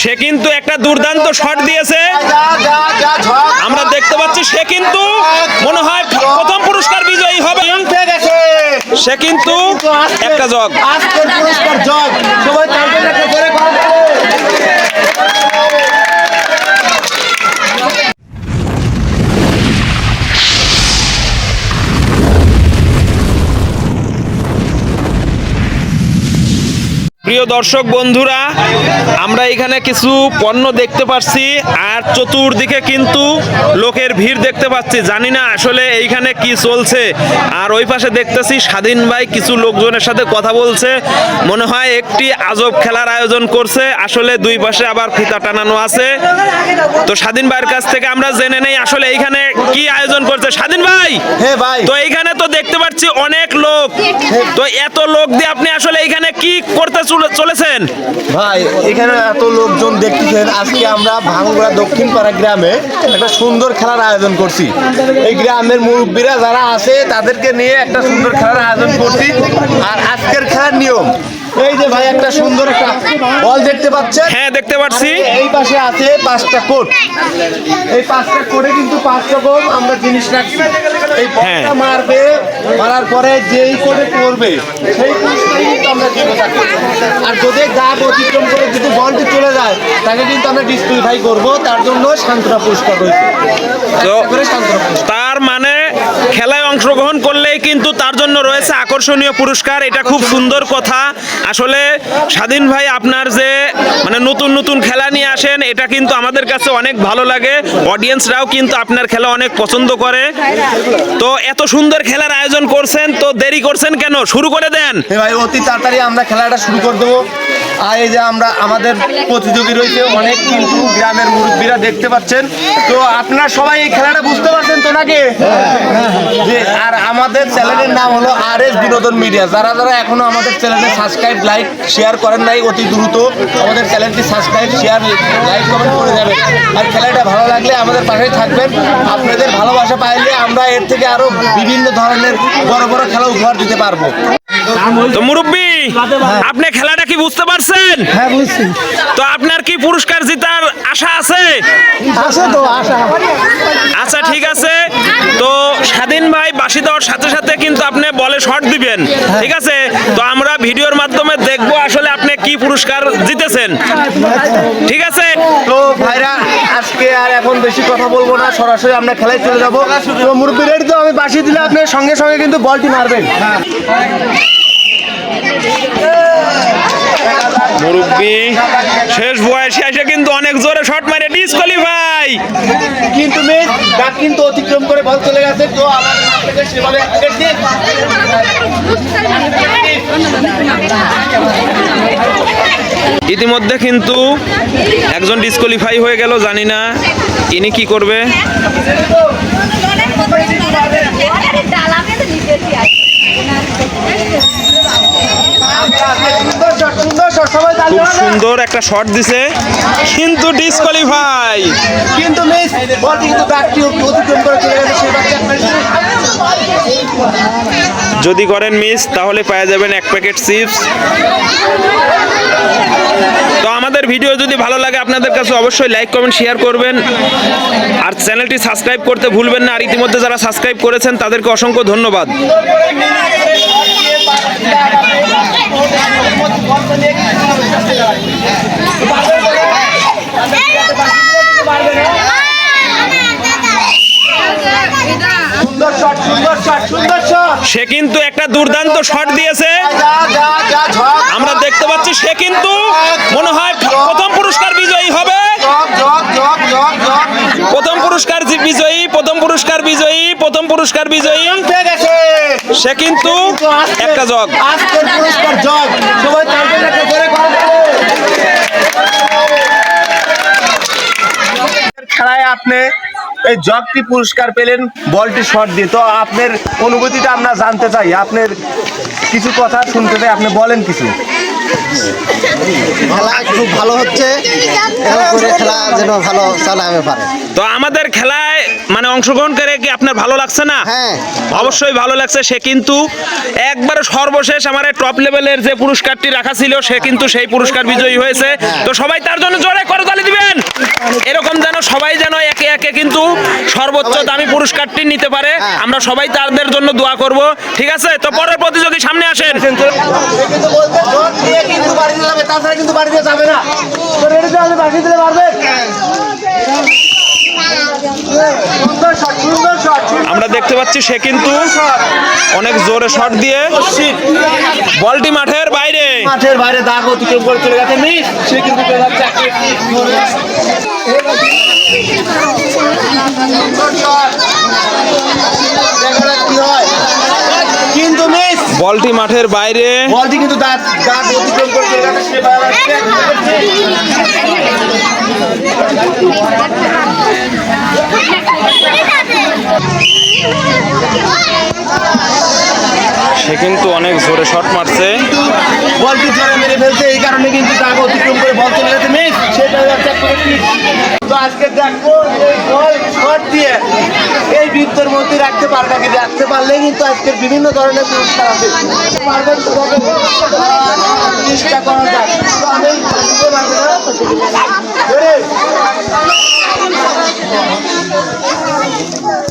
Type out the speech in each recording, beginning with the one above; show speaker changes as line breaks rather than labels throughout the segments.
সে কিন্তু একটা দুর্দান্ত শট দিয়েছে, আমরা দেখতে পাচ্ছি। সে কিন্তু মনে হয় প্রথম পুরস্কার বিজয়ী হবে। সে কিন্তু একটা জগ। প্রিয় দর্শক বন্ধুরা, আমরা এখানে কিছু পণ্য দেখতে পাচ্ছি আর চতুর্দিকে কিন্তু লোকের ভিড় দেখতে পাচ্ছি। জানি না আসলে এইখানে কি চলছে। আর ওই পাশে দেখতেছি স্বাধীন ভাই কিছু লোকজনের সাথে কথা বলছে, মনে হয় একটি আজব খেলার আয়োজন করছে। আসলে দুই পাশে আবার ফিতা টানানো আছে। তো স্বাধীন ভাইয়ের কাছ থেকে আমরা জেনে নেই আসলে এইখানে কি আয়োজন করছে। স্বাধীন ভাই,
হ্যাঁ ভাই,
তো এইখানে তো দেখতে পাচ্ছি অনেক লোক। তো এত লোক দিয়ে আপনি আসলে এইখানে কি করতে চলেছেন?
ভাই এখানে এত লোকজন দেখতেছেন, আজকে আমরা ভাঙ্গুড়া দক্ষিণ পাড়া গ্রামে একটা সুন্দর খেলার আয়োজন করছি। এই গ্রামের মুরব্বীরা যারা আছে তাদেরকে নিয়ে একটা সুন্দর খেলার আয়োজন করছি। আর আজকের খেলার নিয়ম এই যে ভাই, একটা সুন্দর একটা বল দেখতে পাচ্ছেন।
হ্যাঁ, দেখতে পাচ্ছি।
এই পাশে আছে 5টা কোট। এই 5টা কোটে কিন্তু 5 রকম আমরা জিনিস রাখছি। এই বলটা মারবে, মারার পরে যেই কোটে পড়বে সেই পুরস্কার কিন্তু আমরা দিব তাকে। আর যদি গা অতিক্রম করে যদি বলটি চলে যায় তাকে কিন্তু আমরা ডিসকুয়ালিফাই করব। তার জন্য সান্ত্বনা পুরস্কার রয়েছে।
তার মানে খেলায় অংশগ্রহণ করলেই কিন্তু তার জন্য রয়েছে আকর্ষণীয় পুরস্কার। এটা খুব সুন্দর কথা। আসলে স্বাধীন ভাই, আপনার যে মানে নতুন নতুন খেলা নিয়ে আসেন, এটা কিন্তু আমাদের কাছে অনেক ভালো লাগে। অডিয়েন্সরাও কিন্তু আপনার খেলা অনেক পছন্দ করে। তো এত সুন্দর খেলার আয়োজন করছেন, তো দেরি করছেন কেন? শুরু করে দেন
ভাই, অতি তাড়াতাড়ি আমরা খেলাটা শুরু করে দেবো। আর এই যে আমাদের প্রতিযোগী রয়েছে অনেক, কিন্তু গ্রামের মুরব্বীরা দেখতে পাচ্ছেন। তো আপনারা সবাই এই খেলাটা বুঝতে পারছেন তো নাকি? আর আমাদের চ্যানেলের নাম হলো RS বিনোদন মিডিয়া। যারা যারা এখনো আমাদের চ্যানেলে সাবস্ক্রাইব, লাইক, শেয়ার করেন নাই, অতি দ্রুত আমাদের চ্যানেলটি সাবস্ক্রাইব, শেয়ার, লাইক, কমেন্ট করে যাবেন। আর খেলাটা ভালো লাগলে আমাদের পাশেই থাকবেন। আপনাদের ভালোবাসা পাইলে আমরা এর থেকে আরো বিভিন্ন ধরনের বড় বড় খেলা উপহার দিতে পারবো।
তো মুরব্বী, আপনি খেলাটা কি বুঝতে পারছেন?
হ্যাঁ, বুঝছি।
তো আপনার কি পুরস্কার জেতার আশা আছে?
আছে তো আশা।
আচ্ছা, ঠিক আছে। তো স্বাধীন ভাই বাঁশি দেওয়ার সাথে সাথে কিন্তু আপনি বলে শট দিবেন, ঠিক আছে? তো আমরা ভিডিওর মাধ্যমে দেখবো আসলে আপনি কি পুরস্কার জিতেছেন, ঠিক আছে?
তো ভাইরা, আজকে আর এখন বেশি কথা বলবো না, সরাসরি আমরা খেলায় চলে যাবো। তো মুরব্বী রেডি তো? আমি বাঁশি দিলে আপনি সঙ্গে সঙ্গে কিন্তু বলটি মারবেন।
মুরব্বী শেষ বয়সে এসে কিন্তু অনেক জোরে শট মারে ডিসকোয়ালিফাই।
কিন্তু মেয়ে ডাক কিন্তু অতিক্রম করে বল চলে গেছে। তো আমাদের সেভাবে
ইতিমধ্যে কিন্তু একজন ডিসকোয়ালিফাই হয়ে গেল। জানি না ইনি কি করবে। খুব সুন্দর একটা শট দিছে, কিন্তু ডিসকোয়ালিফাই।
কিন্তু মিস বল কিন্তু ব্যাকটি অতিক্রম করে চলে গেছে।
যদি করেন মিস, তাহলে পেয়ে যাবেন 1 প্যাকেট চিপস। তো আমাদের ভিডিও যদি ভালো লাগে আপনাদের কাছে অবশ্যই লাইক, কমেন্ট, শেয়ার করবেন। আর চ্যানেলটি সাবস্ক্রাইব করতে ভুলবেন না। আর ইতিমধ্যে যারা সাবস্ক্রাইব করেছেন তাদেরকে অসংখ্য ধন্যবাদ। সে কিন্তু একটা দুর্দান্ত শট দিয়েছে, আমরা দেখতে পাচ্ছি। সে কিন্তু মনে হয় প্রথম পুরস্কার বিজয়ী হবে। প্রথম পুরস্কার বিজয়ী, প্রথম পুরস্কার বিজয়ী, প্রথম পুরস্কার বিজয়ী। সে কিন্তু একটা জগ।
খেলায় আপনি এই জগটি পুরস্কার পেলেন বলটি শট দিয়ে। তো আপনার অনুভূতিটা আমরা জানতে চাই, আপনার কিছু কথা শুনতে চাই, আপনি বলেন কিছু।
খেলা একটু ভালো হচ্ছে, এরকম করে খেলা যেন ভালো চালাবে পারে।
তো আমাদের খেলায় মানে অংশগ্রহণ করে কি আপনার ভালো লাগছে না?
হ্যাঁ।
অবশ্যই ভালো লাগছে। সে কিন্তু একবারে সর্বশেষ আমার টপ লেভেলের যে পুরস্কারটি রাখা ছিল সে কিন্তু সেই পুরস্কার বিজয়ী হয়েছে। তো সবাই তার জন্য জোরে করতালি দিবেন। এরকম যেন সবাই যেন একে একে কিন্তু সর্বোচ্চ দামি পুরস্কারটি নিতে পারে, আমরা সবাই তাদের জন্য দোয়া করব। ঠিক আছে, তো পরের প্রতিযোগী সামনে আসেন।
কিন্তু বলতে জোর দিয়ে কিন্তু বাড়ি দিতে হবে, তাছাড়া কিন্তু বাড়ি দিয়ে যাবে না। তো রেডিতে আপনি বাড়ি দিতে পারবেন। সুন্দর শট, সুন্দর শট।
আমরা দেখতে পাচ্ছি সে কিন্তু অনেক জোরে শট দিয়ে বলটি মাঠের বাইরে।
মাঠের বাইরে দাগ অতিক্রম করে চলে গেছে মিস। সে কিন্তু পেয়ে যাচ্ছে একটা সুন্দর শট। দেখা যাক কি হয়। কিন্তু মিস।
বলটি মাঠের বাইরে।
বলটি কিন্তু দাগ অতিক্রম করে চলে গেছে। সে বাইরে আসছে।
সে কিন্তু অনেক জোরে শট মারছে।
বলটি জোরে মেরে ফেলছে, এই কারণে কিন্তু দাগ অতিক্রম করে বল চলে গেছে মিস। সেটা হচ্ছে একটা কিক। তো আজকে দেখো এই বল শট দিয়ে এই বৃত্তের মধ্যে রাখতে পারবে কি? রাখতে পারলেই কিন্তু আজকের বিভিন্ন ধরনের পুরস্কার আছে। পারবেন তো তবে চেষ্টা করা যাক। তো আমি দিতে পারবো না। ধরে।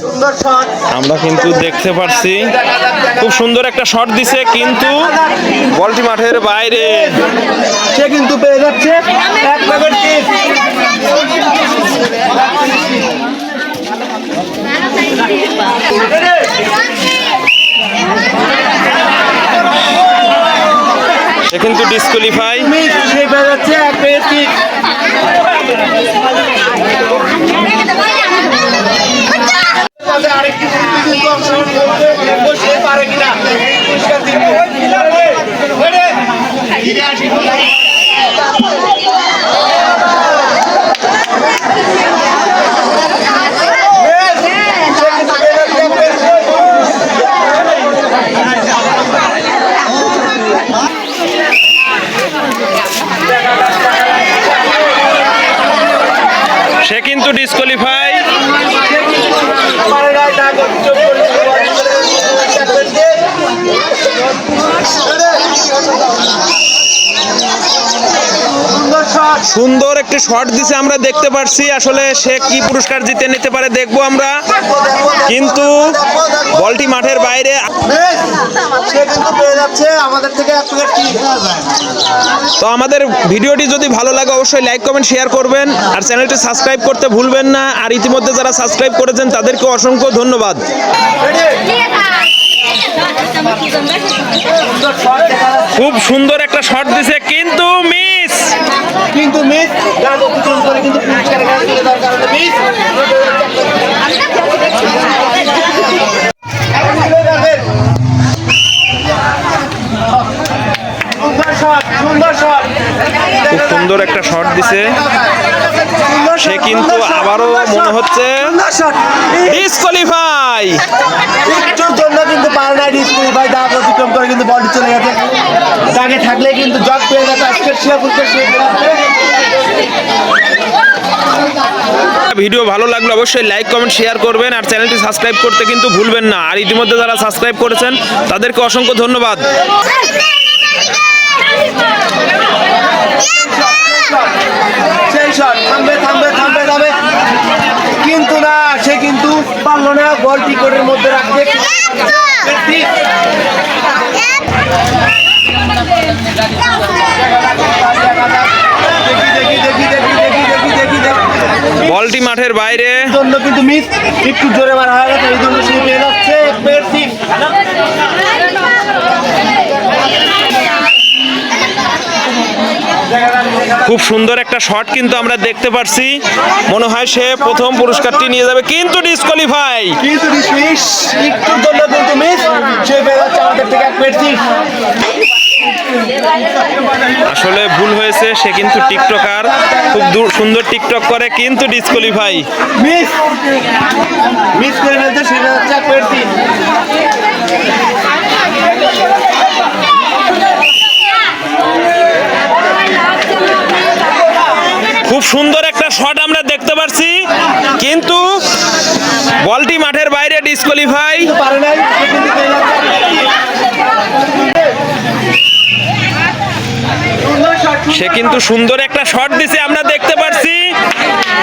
সুন্দর শট।
আমরা কিন্তু দেখতে পাচ্ছি খুব সুন্দর একটা শট দিছে, কিন্তু বলটি মাঠের বাইরে।
সে কিন্তু পেয়ে যাচ্ছে এক প্যাকেট চিপস।
সে কিন্তু ডিসকোয়ালিফাই।
মিস। সে পেয়ে যাচ্ছে এক প্যাকেট চিপস। আরেকটি কিন্তু অংশগ্রহণ করতে দেখবো সে পারে কিনা। পুরস্কার দিব।
সে কিন্তু ডিসকোয়ালিফাই। সুন্দর একটি শট দিছে, আমরা দেখতে পাচ্ছি। আসলে সে কি পুরস্কার জিতে নিতে পারে দেখবো আমরা, কিন্তু বলটি মাঠের বাইরে।
সে কিন্তু পেয়ে যাচ্ছে আমাদের থেকে এক প্যাকেট চিপস।
তো আমাদের ভিডিওটি যদি ভালো লাগে অবশ্যই লাইক কমেন্ট শেয়ার করবেন, আর চ্যানেলটি সাবস্ক্রাইব করতে ভুলবেন না। আর ইতিমধ্যে যারা সাবস্ক্রাইব করেছেন তাদেরকে অসংখ্য ধন্যবাদ। খুব সুন্দর একটা শট দিছে, কিন্তু মিস।
কিন্তু মিস। দাগ অতিক্রম করে কিন্তু পুরস্কার চলে যাওয়ার কারণে মিস। সুন্দর শট।
খুব সুন্দর একটা শট দিছে। সে কিন্তু আবারও মনে হচ্ছে ডিসকোয়ালিফাই।
একটুর জন্য কিন্তু পারে না ডিসকোয়ালিফাই। দাগ অতিক্রম করে কিন্তু বলটি চলে গেছে। দাগে থাকলে কিন্তু জগ পেয়ে গেছে আজকের শিয়া পুরস্কার।
ভিডিও ভালো লাগলে অবশ্যই লাইক কমেন্ট শেয়ার করবেন, আর চ্যানেলটি সাবস্ক্রাইব করতে কিন্তু ভুলবেন না। আর ইতিমধ্যে যারা সাবস্ক্রাইব করেছেন তাদেরকে অসংখ্য ধন্যবাদ।
সেই শট। থামবে থামবে থামবে থামবে, কিন্তু না, সে কিন্তু পারলো না বলটি কোর্টের মধ্যে রাখতে।
বলটি মাঠের বাইরে।
জন্য কিন্তু মিস। একটু জোরে মারা হয়ে গেছে, এই জন্য সে পেয়ে যাচ্ছে পেরসি।
খুব সুন্দর একটা শট কিন্তু আমরা দেখতে পাচ্ছি। মনে হয় সে প্রথম পুরস্কারটি নিয়ে যাবে, কিন্তু ডিসকোয়ালিফাই।
কিন্তু মিস। একটুর জন্য কিন্তু মিস। সে পেয়ে যাচ্ছে আমাদের থেকে এক পেরসি।
আসলে ভুল হয়েছে, সে কিন্তু টিকটকার, খুব সুন্দর টিকটক করে, কিন্তু ডিসকোয়ালিফাই।
মিস। মিস করে ফেলতে সে পেয়ে যাচ্ছে এক পেরসি।
সুন্দর একটা শট আমরা দেখতে পাচ্ছি, কিন্তু বলটি মাঠের বাইরে ডিসকোয়ালিফাই।
পারে নাই, সে কিন্তু পেয়ে যাচ্ছে।
সে কিন্তু সুন্দর একটা শট দিছে, আমরা দেখতে পাচ্ছি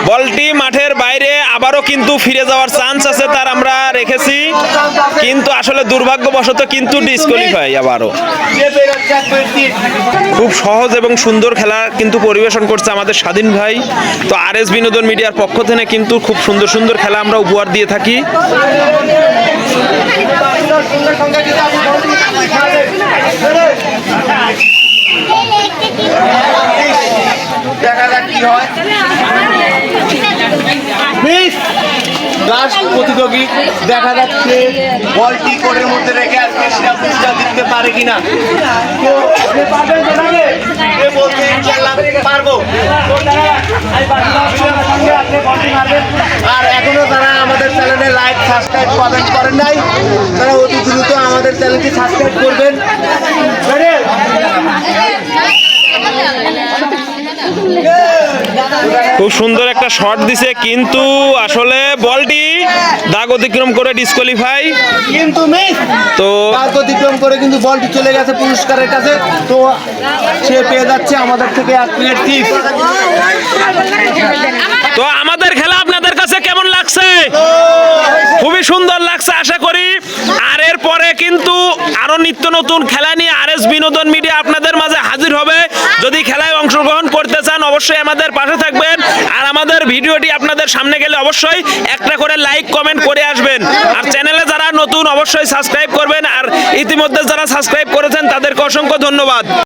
বলটি মাঠের বাইরে আবারও কিন্তু ফিরে যাওয়ার চান্স আছে তার, আমরা রেখেছি, কিন্তু আসলে দুর্ভাগ্যবশত কিন্তু ডিসকোয়ালিফাই আবারও।
সে পেয়ে যাচ্ছে এক পয়েন্ট তিন।
খুব সহজ এবং সুন্দর খেলা কিন্তু পরিবেশন করছে আমাদের স্বাধীন ভাই। তো RS বিনোদন মিডিয়ার পক্ষ থেকে কিন্তু খুব সুন্দর সুন্দর খেলা আমরা উপহার দিয়ে থাকি।
দেখা যাক কি হয়। মিস লাস্ট প্রতিযোগী, দেখা যাচ্ছে বলটি কোরের মধ্যে রেখে আজকে সেরা পুরস্কার দিতে পারে কিনা। তো আপনি পারবেন তো নাকি? এ বলছে ইনশাআল্লাহ পারবো। তো তারা আপনি বলটি মারবেন। আর এখনো যারা আমাদের চ্যানেলে লাইক সাবস্ক্রাইব করেন নাই, তারা অতি দ্রুত আমাদের চ্যানেলটি সাবস্ক্রাইব করবেন।
খুব সুন্দর একটা শট দিছে, কিন্তু আসলে বলটি দাগ অতিক্রম করে ডিসকোয়ালিফাই।
কিন্তু মিস
তো
কাজ অতিক্রম করে কিন্তু বলটি চলে গেছে পুরস্কারের কাছে। তো সে পেয়ে যাচ্ছে আমাদের থেকে এক প্লেট চিপস।
তো আমাদের খেলা আপনাদের কাছে কেমন লাগছে? খুবই সুন্দর লাগছে আশা করি। আর এরপরে কিন্তু আরো নিত্য নতুন খেলা নিয়ে RS বিনোদন মিডিয়া আপনাদের মাঝে হাজির হবে। যদি খেলায় অংশগ্রহণ করতে চান অবশ্যই আমাদের পাশে থাকবেন, আর আমাদের ভিডিওটি আপনাদের সামনে গেলে অবশ্যই একটা করে লাইক কমেন্ট করে আসবেন। আর চ্যানেলে যারা নতুন অবশ্যই সাবস্ক্রাইব করবেন, আর ইতিমধ্যে যারা সাবস্ক্রাইব করেছেন তাদেরকে অসংখ্য ধন্যবাদ।